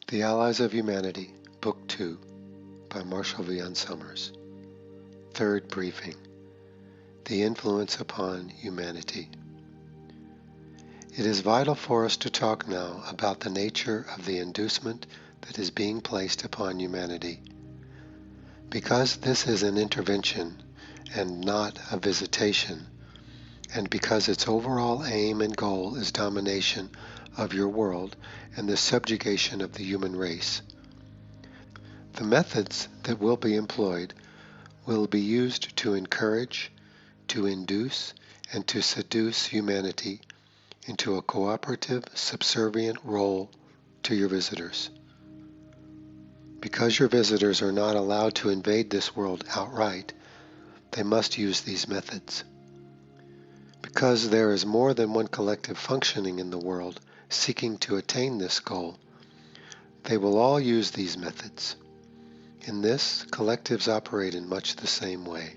The Allies of Humanity, Book 2, by Marshall V. N. Summers. Third Briefing, The Influence upon Humanity. It is vital for us to talk now about the nature of the inducement that is being placed upon humanity. Because this is an intervention and not a visitation, and because its overall aim and goal is domination of your world and the subjugation of the human race. The methods that will be employed will be used to encourage, to induce, and to seduce humanity into a cooperative, subservient role to your visitors. Because your visitors are not allowed to invade this world outright, they must use these methods. Because there is more than one collective functioning in the world seeking to attain this goal, they will all use these methods. In this, collectives operate in much the same way.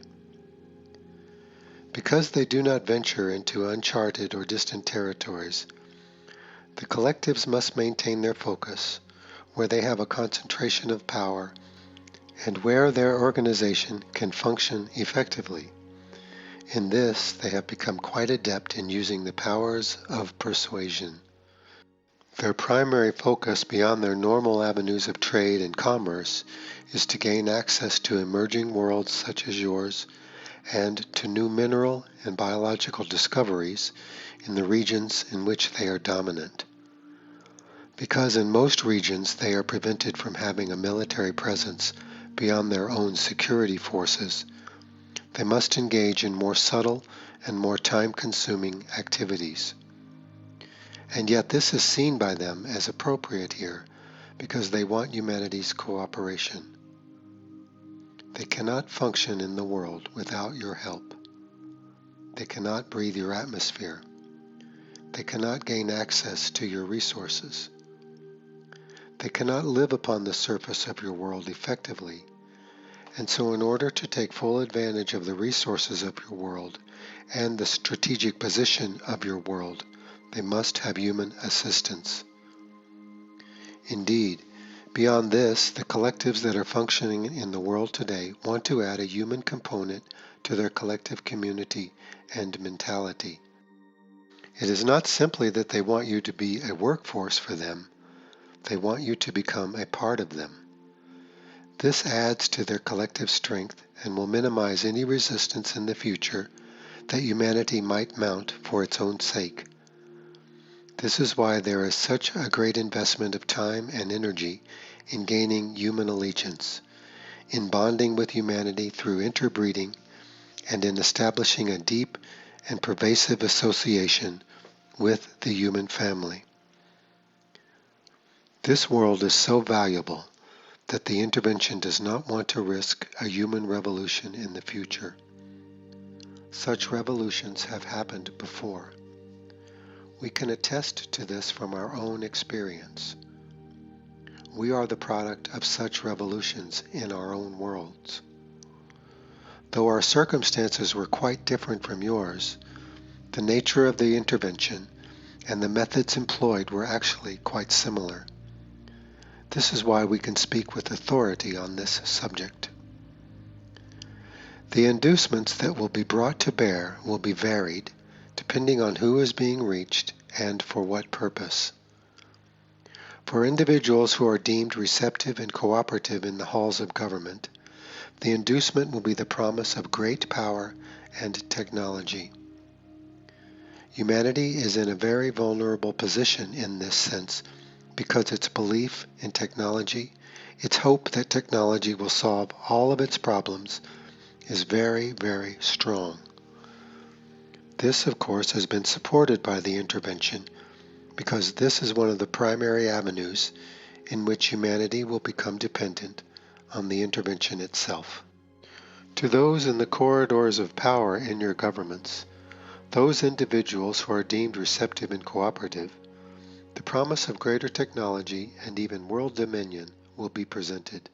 Because they do not venture into uncharted or distant territories, the collectives must maintain their focus where they have a concentration of power and where their organization can function effectively. In this, they have become quite adept in using the powers of persuasion. Their primary focus beyond their normal avenues of trade and commerce is to gain access to emerging worlds such as yours and to new mineral and biological discoveries in the regions in which they are dominant. Because in most regions they are prevented from having a military presence beyond their own security forces, they must engage in more subtle and more time-consuming activities. And yet this is seen by them as appropriate here because they want humanity's cooperation. They cannot function in the world without your help. They cannot breathe your atmosphere. They cannot gain access to your resources. They cannot live upon the surface of your world effectively, and so in order to take full advantage of the resources of your world and the strategic position of your world, they must have human assistance. Indeed, beyond this, the collectives that are functioning in the world today want to add a human component to their collective community and mentality. It is not simply that they want you to be a workforce for them, they want you to become a part of them. This adds to their collective strength and will minimize any resistance in the future that humanity might mount for its own sake. This is why there is such a great investment of time and energy in gaining human allegiance, in bonding with humanity through interbreeding, and in establishing a deep and pervasive association with the human family. This world is so valuable that the intervention does not want to risk a human revolution in the future. Such revolutions have happened before. We can attest to this from our own experience. We are the product of such revolutions in our own worlds. Though our circumstances were quite different from yours, the nature of the intervention and the methods employed were actually quite similar. This is why we can speak with authority on this subject. The inducements that will be brought to bear will be varied, depending on who is being reached and for what purpose. For individuals who are deemed receptive and cooperative in the halls of government, the inducement will be the promise of great power and technology. Humanity is in a very vulnerable position in this sense because its belief in technology, its hope that technology will solve all of its problems, is very, very strong. This, of course, has been supported by the intervention because this is one of the primary avenues in which humanity will become dependent on the intervention itself. To those in the corridors of power in your governments, those individuals who are deemed receptive and cooperative, the promise of greater technology and even world dominion will be presented.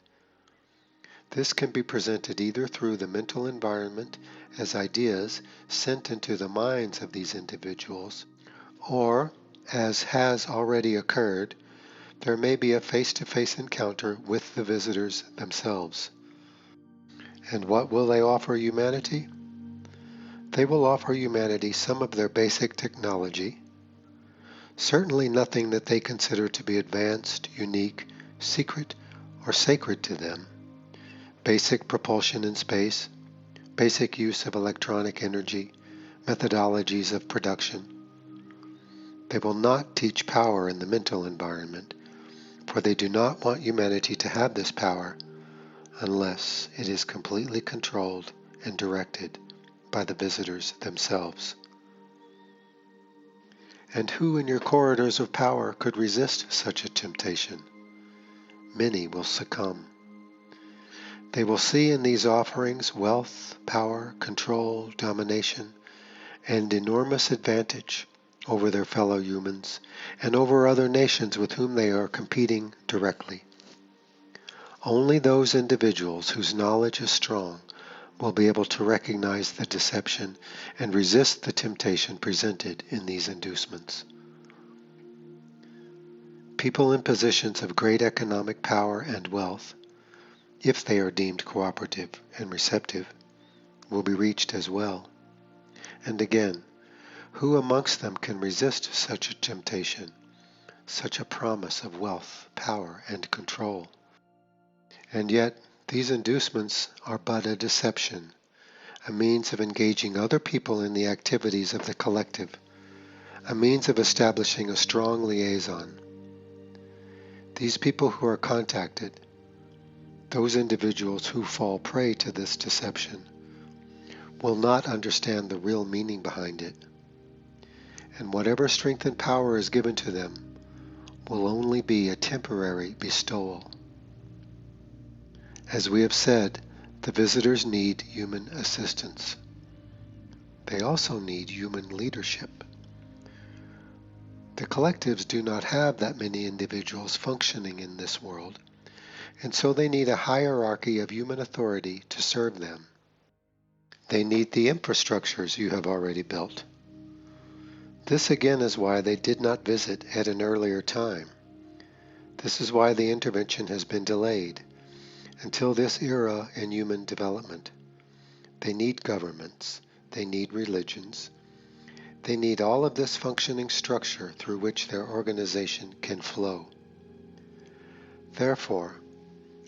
This can be presented either through the mental environment as ideas sent into the minds of these individuals, or, as has already occurred, there may be a face-to-face encounter with the visitors themselves. And what will they offer humanity? They will offer humanity some of their basic technology, certainly nothing that they consider to be advanced, unique, secret, or sacred to them. Basic propulsion in space, basic use of electronic energy, methodologies of production. They will not teach power in the mental environment, for they do not want humanity to have this power unless it is completely controlled and directed by the visitors themselves. And who in your corridors of power could resist such a temptation? Many will succumb. They will see in these offerings wealth, power, control, domination, and enormous advantage over their fellow humans and over other nations with whom they are competing directly. Only those individuals whose knowledge is strong will be able to recognize the deception and resist the temptation presented in these inducements. People in positions of great economic power and wealth, if they are deemed cooperative and receptive, will be reached as well. And again, who amongst them can resist such a temptation, such a promise of wealth, power, and control? And yet, these inducements are but a deception, a means of engaging other people in the activities of the collective, a means of establishing a strong liaison. These people who are contacted, those individuals who fall prey to this deception, will not understand the real meaning behind it, and whatever strength and power is given to them will only be a temporary bestowal. As we have said, the visitors need human assistance. They also need human leadership. The collectives do not have that many individuals functioning in this world, and so they need a hierarchy of human authority to serve them. They need the infrastructures you have already built. This again is why they did not visit at an earlier time. This is why the intervention has been delayed until this era in human development. They need governments. They need religions. They need all of this functioning structure through which their organization can flow. Therefore,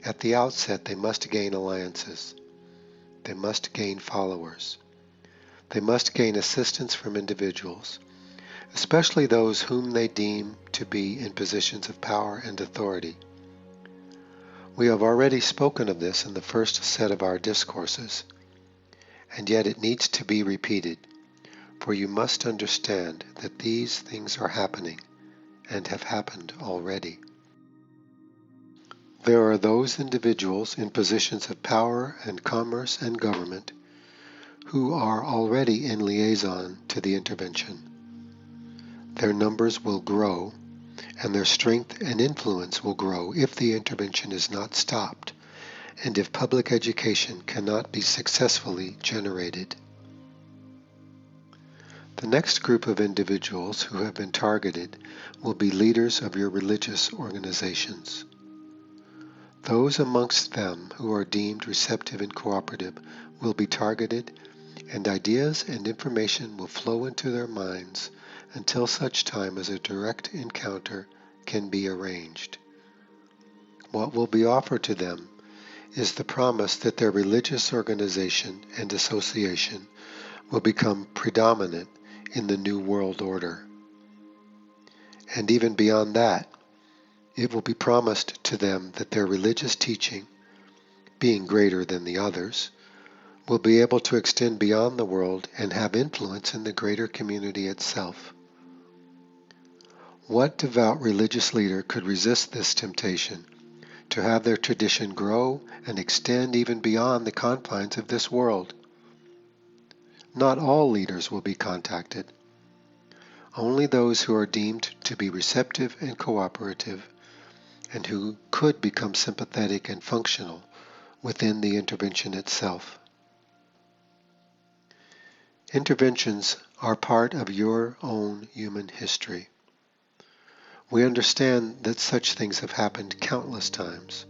at the outset they must gain alliances. They must gain followers. They must gain assistance from individuals, especially those whom they deem to be in positions of power and authority. We have already spoken of this in the first set of our discourses, and yet it needs to be repeated, for you must understand that these things are happening and have happened already. There are those individuals in positions of power and commerce and government who are already in liaison to the intervention. Their numbers will grow, and their strength and influence will grow if the intervention is not stopped, and if public education cannot be successfully generated. The next group of individuals who have been targeted will be leaders of your religious organizations. Those amongst them who are deemed receptive and cooperative will be targeted, and ideas and information will flow into their minds until such time as a direct encounter can be arranged. What will be offered to them is the promise that their religious organization and association will become predominant in the New World Order. And even beyond that, it will be promised to them that their religious teaching, being greater than the others, will be able to extend beyond the world and have influence in the greater community itself. What devout religious leader could resist this temptation to have their tradition grow and extend even beyond the confines of this world? Not all leaders will be contacted. Only those who are deemed to be receptive and cooperative, and who could become sympathetic and functional within the intervention itself. Interventions are part of your own human history. We understand that such things have happened countless times.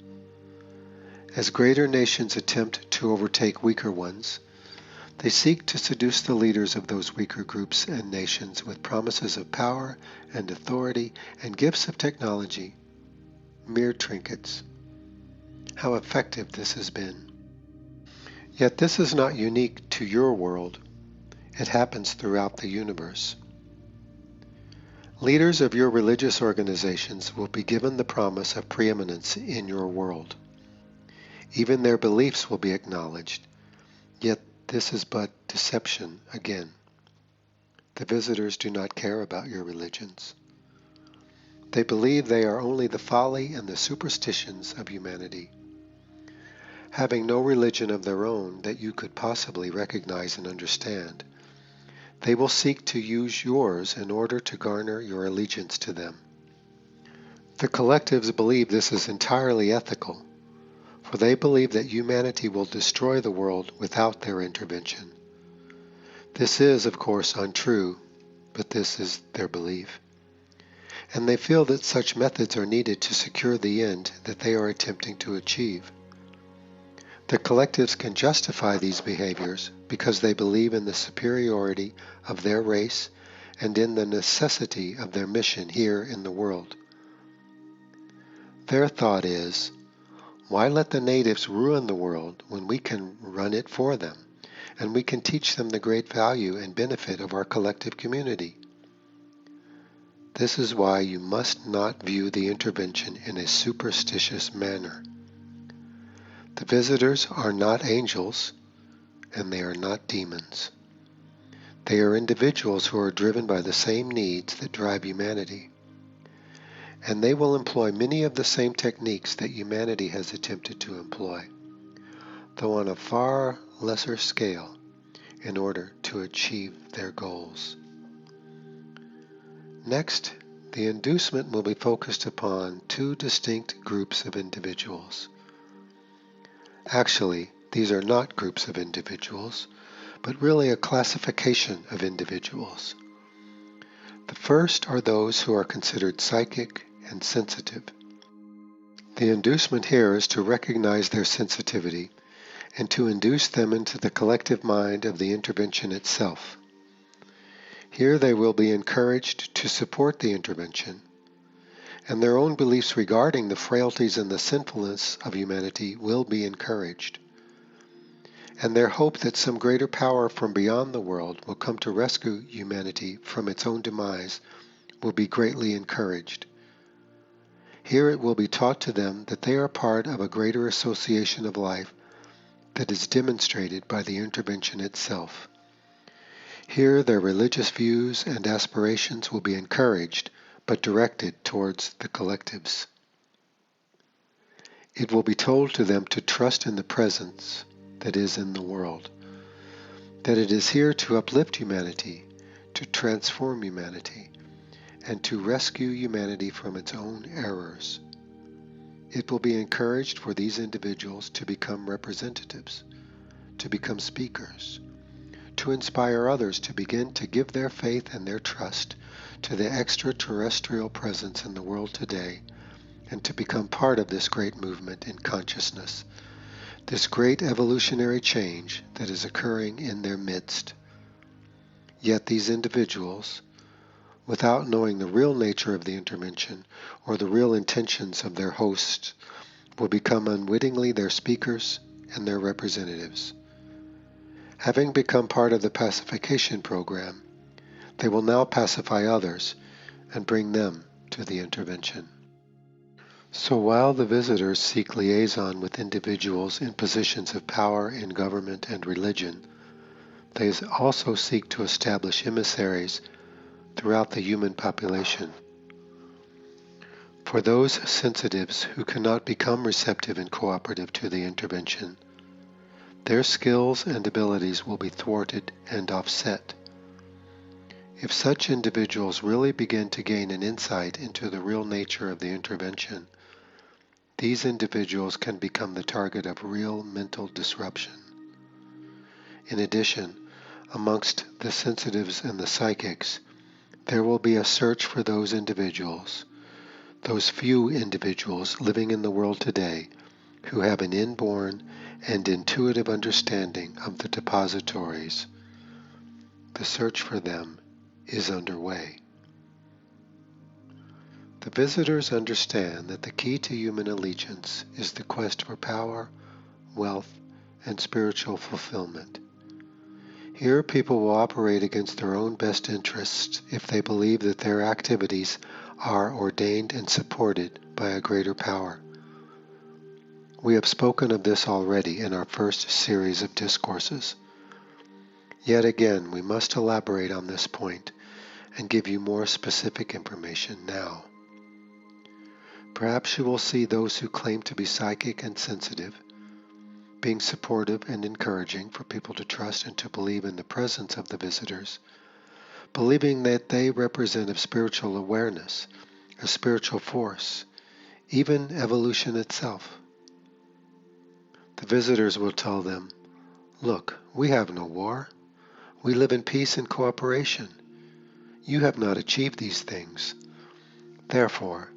As greater nations attempt to overtake weaker ones, they seek to seduce the leaders of those weaker groups and nations with promises of power and authority and gifts of technology, mere trinkets. How effective this has been. Yet this is not unique to your world. It happens throughout the universe. Leaders of your religious organizations will be given the promise of preeminence in your world. Even their beliefs will be acknowledged, yet this is but deception again. The visitors do not care about your religions. They believe they are only the folly and the superstitions of humanity. Having no religion of their own that you could possibly recognize and understand, they will seek to use yours in order to garner your allegiance to them. The collectives believe this is entirely ethical, for they believe that humanity will destroy the world without their intervention. This is, of course, untrue, but this is their belief. And they feel that such methods are needed to secure the end that they are attempting to achieve. The collectives can justify these behaviors because they believe in the superiority of their race and in the necessity of their mission here in the world. Their thought is, why let the natives ruin the world when we can run it for them, and we can teach them the great value and benefit of our collective community? This is why you must not view the intervention in a superstitious manner. The visitors are not angels, and they are not demons. They are individuals who are driven by the same needs that drive humanity. And they will employ many of the same techniques that humanity has attempted to employ, though on a far lesser scale, in order to achieve their goals. Next, the inducement will be focused upon two distinct groups of individuals. Actually, these are not groups of individuals, but really a classification of individuals. The first are those who are considered psychic and sensitive. The inducement here is to recognize their sensitivity and to induce them into the collective mind of the intervention itself. Here they will be encouraged to support the intervention, and their own beliefs regarding the frailties and the sinfulness of humanity will be encouraged. And their hope that some greater power from beyond the world will come to rescue humanity from its own demise will be greatly encouraged. Here it will be taught to them that they are part of a greater association of life that is demonstrated by the intervention itself. Here their religious views and aspirations will be encouraged, but directed towards the collectives. It will be told to them to trust in the presence that is in the world, that it is here to uplift humanity, to transform humanity, and to rescue humanity from its own errors. It will be encouraged for these individuals to become representatives, to become speakers, to inspire others to begin to give their faith and their trust to the extraterrestrial presence in the world today, and to become part of this great movement in consciousness, this great evolutionary change that is occurring in their midst. Yet these individuals, without knowing the real nature of the intervention or the real intentions of their hosts, will become unwittingly their speakers and their representatives. Having become part of the pacification program, they will now pacify others and bring them to the intervention. So while the visitors seek liaison with individuals in positions of power in government and religion, they also seek to establish emissaries throughout the human population. For those sensitives who cannot become receptive and cooperative to the intervention, their skills and abilities will be thwarted and offset. If such individuals really begin to gain an insight into the real nature of the intervention, these individuals can become the target of real mental disruption. In addition, amongst the sensitives and the psychics, there will be a search for those individuals those few individuals living in the world today who have an inborn and intuitive understanding of the depositories. The search for them is underway. The visitors understand that the key to human allegiance is the quest for power, wealth, and spiritual fulfillment. Here people will operate against their own best interests if they believe that their activities are ordained and supported by a greater power. We have spoken of this already in our first series of discourses. Yet again, we must elaborate on this point and give you more specific information now. Perhaps you will see those who claim to be psychic and sensitive, being supportive and encouraging for people to trust and to believe in the presence of the visitors, believing that they represent a spiritual awareness, a spiritual force, even evolution itself. The visitors will tell them, "Look, we have no war. We live in peace and cooperation. You have not achieved these things. Therefore,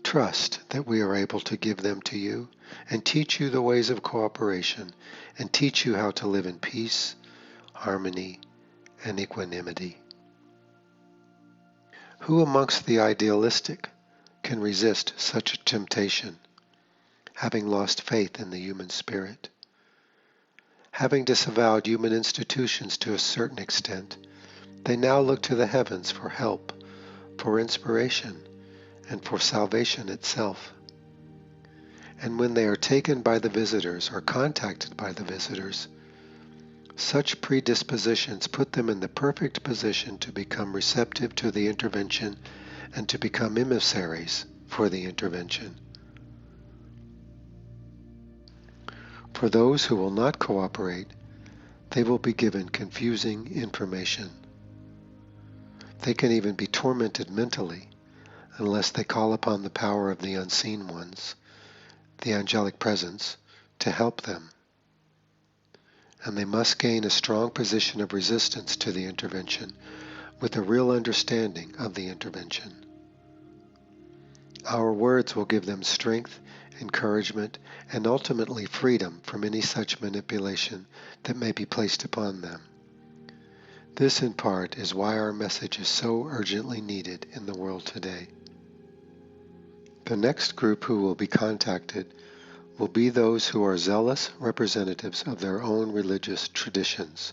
trust that we are able to give them to you and teach you the ways of cooperation and teach you how to live in peace, harmony, and equanimity." Who amongst the idealistic can resist such a temptation, having lost faith in the human spirit? Having disavowed human institutions to a certain extent, they now look to the heavens for help, for inspiration, and for salvation itself. And when they are taken by the visitors or contacted by the visitors, such predispositions put them in the perfect position to become receptive to the intervention and to become emissaries for the intervention. For those who will not cooperate, they will be given confusing information. They can even be tormented mentally unless they call upon the power of the unseen ones, the angelic presence, to help them. And they must gain a strong position of resistance to the intervention with a real understanding of the intervention. Our words will give them strength, encouragement, and ultimately freedom from any such manipulation that may be placed upon them. This, in part, is why our message is so urgently needed in the world today. The next group who will be contacted will be those who are zealous representatives of their own religious traditions.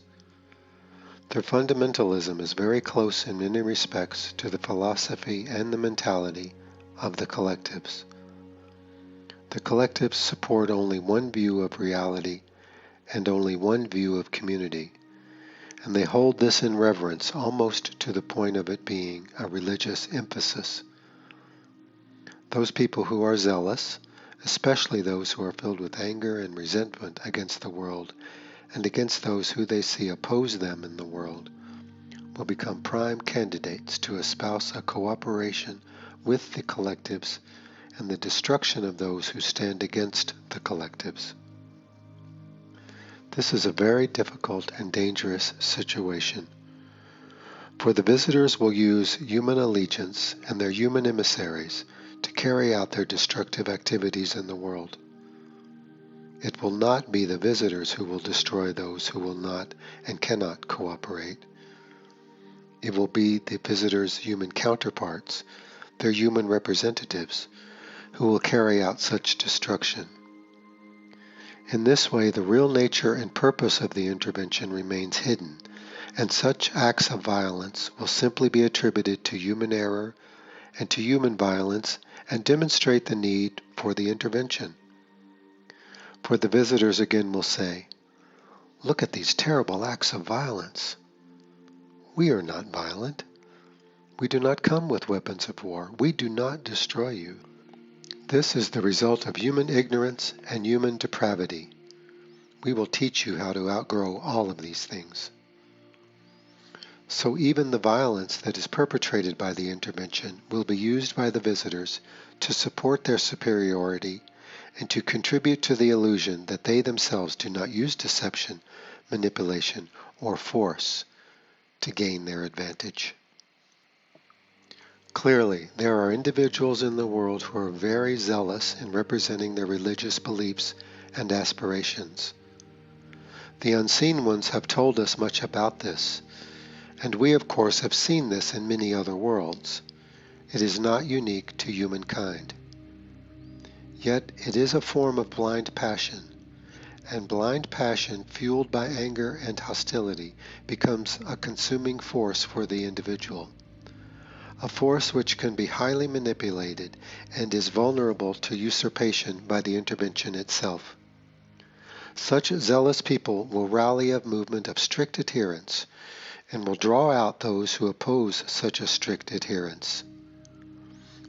Their fundamentalism is very close in many respects to the philosophy and the mentality of the collectives. The collectives support only one view of reality and only one view of community, and they hold this in reverence almost to the point of it being a religious emphasis. Those people who are zealous, especially those who are filled with anger and resentment against the world and against those who they see oppose them in the world, will become prime candidates to espouse a cooperation with the collectives and the destruction of those who stand against the collectives. This is a very difficult and dangerous situation, for the visitors will use human allegiance and their human emissaries to carry out their destructive activities in the world. It will not be the visitors who will destroy those who will not and cannot cooperate. It will be the visitors' human counterparts, their human representatives, who will carry out such destruction. In this way, the real nature and purpose of the intervention remains hidden, and such acts of violence will simply be attributed to human error and to human violence and demonstrate the need for the intervention. For the visitors again will say, "Look at these terrible acts of violence. We are not violent. We do not come with weapons of war. We do not destroy you. This is the result of human ignorance and human depravity. We will teach you how to outgrow all of these things." So even the violence that is perpetrated by the intervention will be used by the visitors to support their superiority and to contribute to the illusion that they themselves do not use deception, manipulation, or force to gain their advantage. Clearly, there are individuals in the world who are very zealous in representing their religious beliefs and aspirations. The unseen ones have told us much about this, and we of course have seen this in many other worlds. It is not unique to humankind. Yet it is a form of blind passion, and blind passion fueled by anger and hostility becomes a consuming force for the individual, a force which can be highly manipulated and is vulnerable to usurpation by the intervention itself. Such zealous people will rally a movement of strict adherence and will draw out those who oppose such a strict adherence.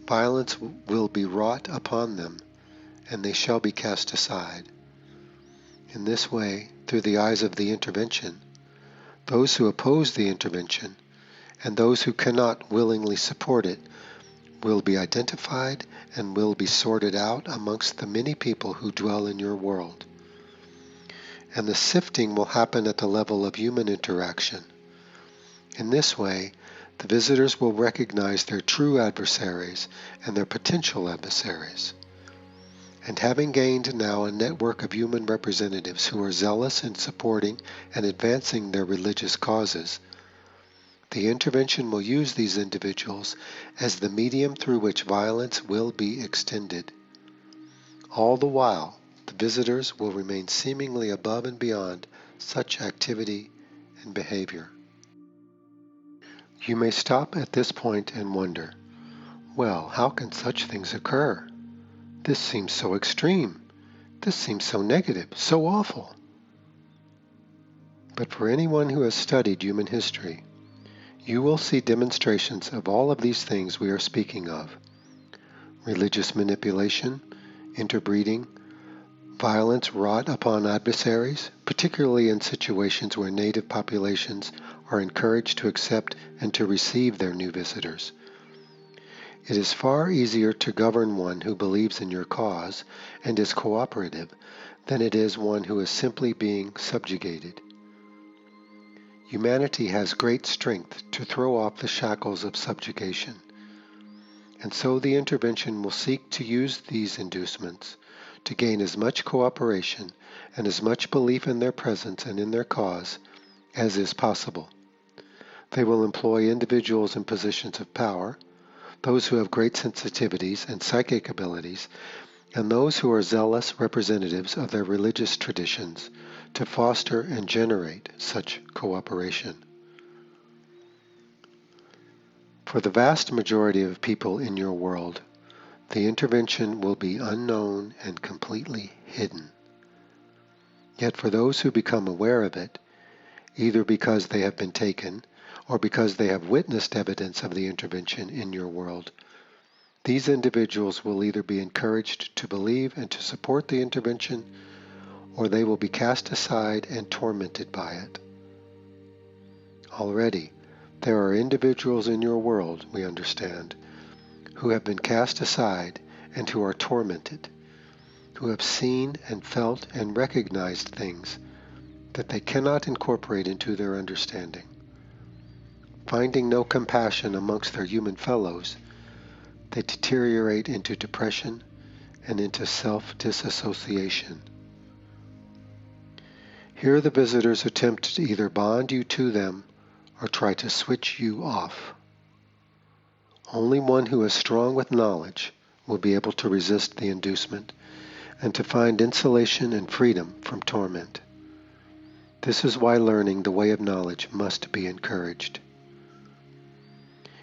Violence will be wrought upon them, and they shall be cast aside. In this way, through the eyes of the intervention, those who oppose the intervention and those who cannot willingly support it will be identified and will be sorted out amongst the many people who dwell in your world. And the sifting will happen at the level of human interaction. In this way, the visitors will recognize their true adversaries and their potential adversaries. And having gained now a network of human representatives who are zealous in supporting and advancing their religious causes, the intervention will use these individuals as the medium through which violence will be extended. All the while, the visitors will remain seemingly above and beyond such activity and behavior. You may stop at this point and wonder, well, how can such things occur? This seems so extreme. This seems so negative, so awful. But for anyone who has studied human history, you will see demonstrations of all of these things we are speaking of: religious manipulation, interbreeding, violence wrought upon adversaries, particularly in situations where native populations are encouraged to accept and to receive their new visitors. It is far easier to govern one who believes in your cause and is cooperative than it is one who is simply being subjugated. Humanity has great strength to throw off the shackles of subjugation, and so the intervention will seek to use these inducements to gain as much cooperation and as much belief in their presence and in their cause as is possible. They will employ individuals in positions of power, those who have great sensitivities and psychic abilities, and those who are zealous representatives of their religious traditions to foster and generate such cooperation. For the vast majority of people in your world, the intervention will be unknown and completely hidden. Yet for those who become aware of it, either because they have been taken or because they have witnessed evidence of the intervention in your world, these individuals will either be encouraged to believe and to support the intervention, or they will be cast aside and tormented by it. Already, there are individuals in your world, we understand, who have been cast aside and who are tormented, who have seen and felt and recognized things that they cannot incorporate into their understanding. Finding no compassion amongst their human fellows, they deteriorate into depression and into self-disassociation. Here the visitors attempt to either bond you to them or try to switch you off. Only one who is strong with knowledge will be able to resist the inducement and to find insulation and freedom from torment. This is why learning the way of knowledge must be encouraged.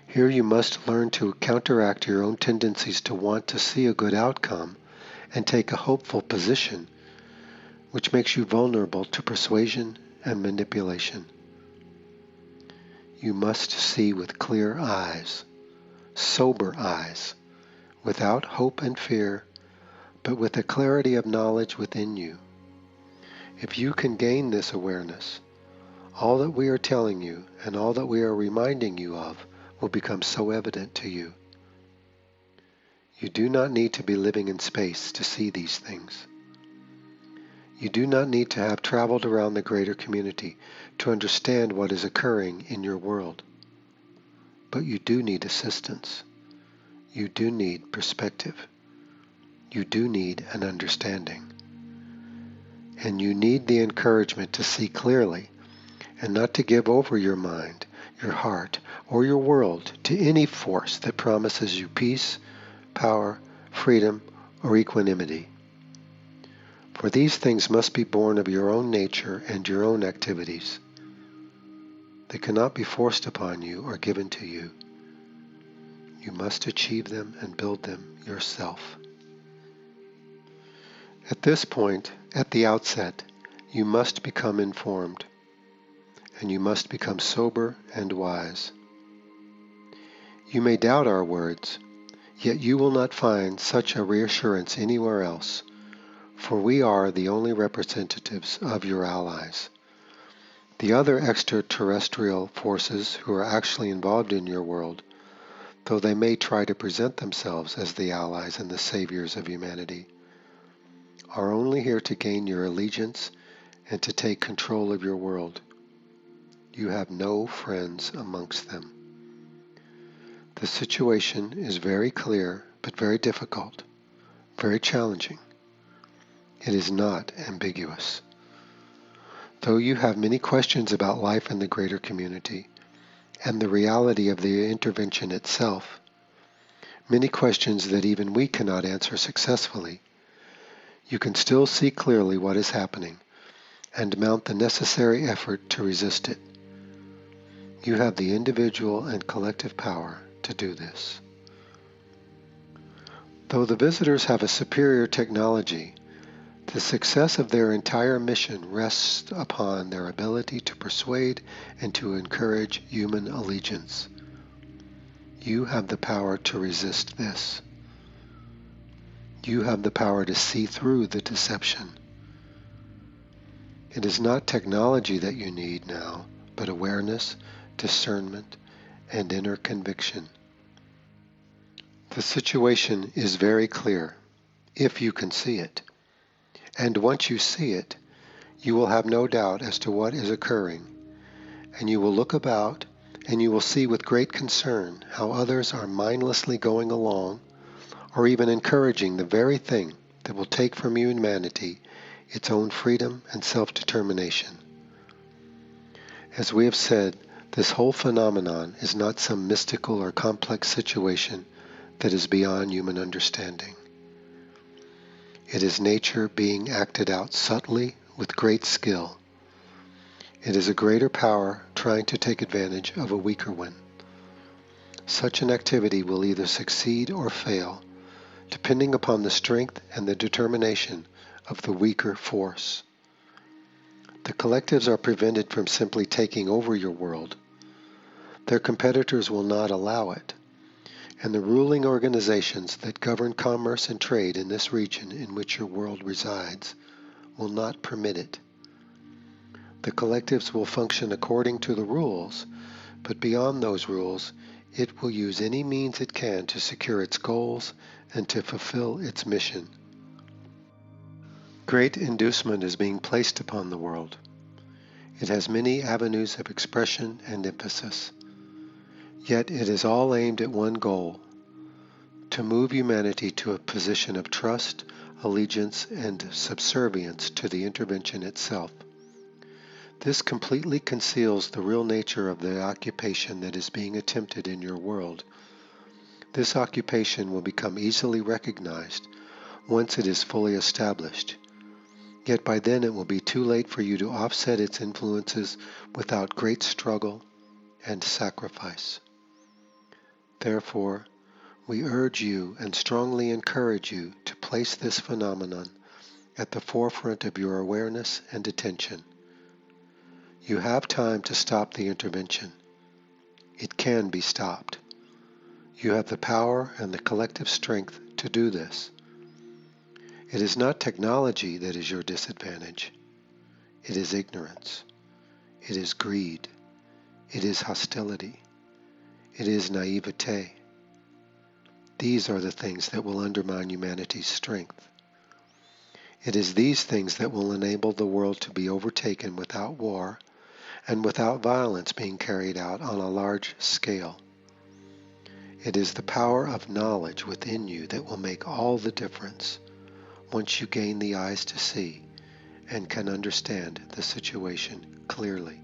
Here you must learn to counteract your own tendencies to want to see a good outcome and take a hopeful position, which makes you vulnerable to persuasion and manipulation. You must see with clear eyes, sober eyes, without hope and fear, but with the clarity of knowledge within you. If you can gain this awareness, all that we are telling you and all that we are reminding you of will become so evident to you. You do not need to be living in space to see these things. You do not need to have traveled around the greater community to understand what is occurring in your world. But you do need assistance. You do need perspective. You do need an understanding. And you need the encouragement to see clearly and not to give over your mind, your heart, or your world to any force that promises you peace, power, freedom, or equanimity. For these things must be born of your own nature and your own activities. They cannot be forced upon you or given to you. You must achieve them and build them yourself. At this point, at the outset, you must become informed, and you must become sober and wise. You may doubt our words, yet you will not find such a reassurance anywhere else, for we are the only representatives of your allies. The other extraterrestrial forces who are actually involved in your world, though they may try to present themselves as the allies and the saviors of humanity, are only here to gain your allegiance and to take control of your world. You have no friends amongst them. The situation is very clear, but very difficult, very challenging. It is not ambiguous. Though you have many questions about life in the greater community and the reality of the intervention itself, many questions that even we cannot answer successfully, you can still see clearly what is happening and mount the necessary effort to resist it. You have the individual and collective power to do this. Though the visitors have a superior technology, the success of their entire mission rests upon their ability to persuade and to encourage human allegiance. You have the power to resist this. You have the power to see through the deception. It is not technology that you need now, but awareness, discernment, and inner conviction. The situation is very clear, if you can see it. And once you see it, you will have no doubt as to what is occurring, and you will look about and you will see with great concern how others are mindlessly going along or even encouraging the very thing that will take from humanity its own freedom and self-determination. As we have said, this whole phenomenon is not some mystical or complex situation that is beyond human understanding. It is nature being acted out subtly with great skill. It is a greater power trying to take advantage of a weaker one. Such an activity will either succeed or fail, depending upon the strength and the determination of the weaker force. The collectives are prevented from simply taking over your world. Their competitors will not allow it, and the ruling organizations that govern commerce and trade in this region in which your world resides will not permit it. The collectives will function according to the rules, but beyond those rules, it will use any means it can to secure its goals and to fulfill its mission. Great inducement is being placed upon the world. It has many avenues of expression and emphasis. Yet it is all aimed at one goal, to move humanity to a position of trust, allegiance, and subservience to the intervention itself. This completely conceals the real nature of the occupation that is being attempted in your world. This occupation will become easily recognized once it is fully established. Yet by then it will be too late for you to offset its influences without great struggle and sacrifice. Therefore, we urge you and strongly encourage you to place this phenomenon at the forefront of your awareness and attention. You have time to stop the intervention. It can be stopped. You have the power and the collective strength to do this. It is not technology that is your disadvantage. It is ignorance. It is greed. It is hostility. It is naivete. These are the things that will undermine humanity's strength. It is these things that will enable the world to be overtaken without war and without violence being carried out on a large scale. It is the power of knowledge within you that will make all the difference once you gain the eyes to see and can understand the situation clearly.